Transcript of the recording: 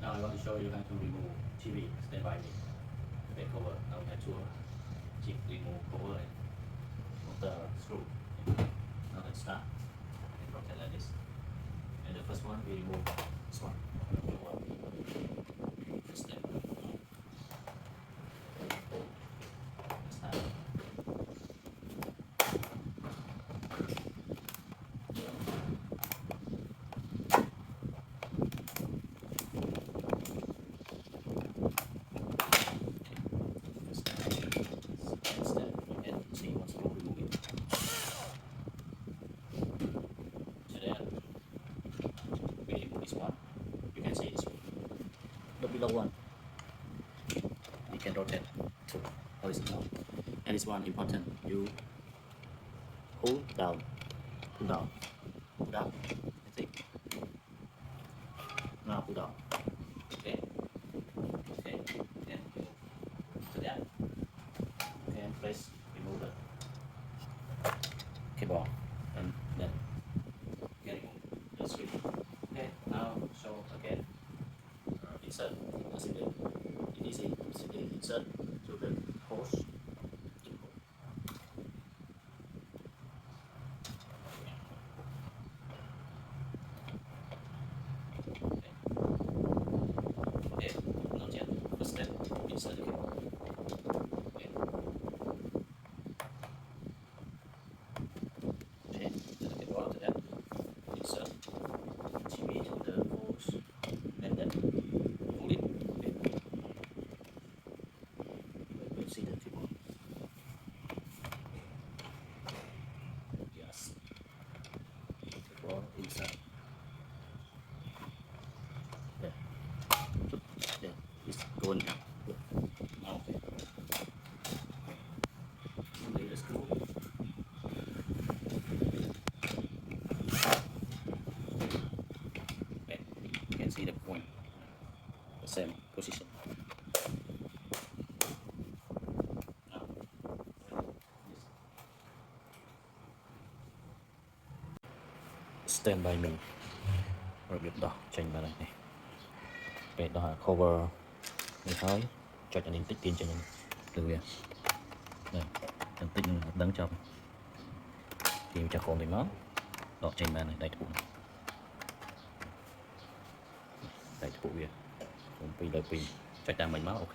Now I want to show you how to remove TV. Stand by me. The cover. Now I to remove cover of the screw. Now let's start. And rotate like this. And the first one we remove this one. First step. Let's start. You can see this one. The below one. You can rotate to horizontal. And this one important. You pull down, pull down, pull down. That's it. Now pull down. Okay. Okay. Then to that. Okay. And place remove the cable and then get the screen. Okay. Now show again. Insert assembly. It is insert to the hose input. Okay, not yet. First step, insert the cable. Okay. Okay, insert the cable after that. Insert TV to the hose and then pull it. Okay. We'll see the cable. Yes. Cable inside. There. There. It's going out. Now, okay. Lay the screw. Okay. You can see the point. The same position. Now, stand by me. Rồi việc đó chỉnh vào đây này. Cái đó là cover người thôi cho nên tích tiền cho nên từ đây đừng tích đắng trong thì cho khổ người máu đó chỉnh vào này đây thủ việc cũng pin đời pin cho ta mình máu ok.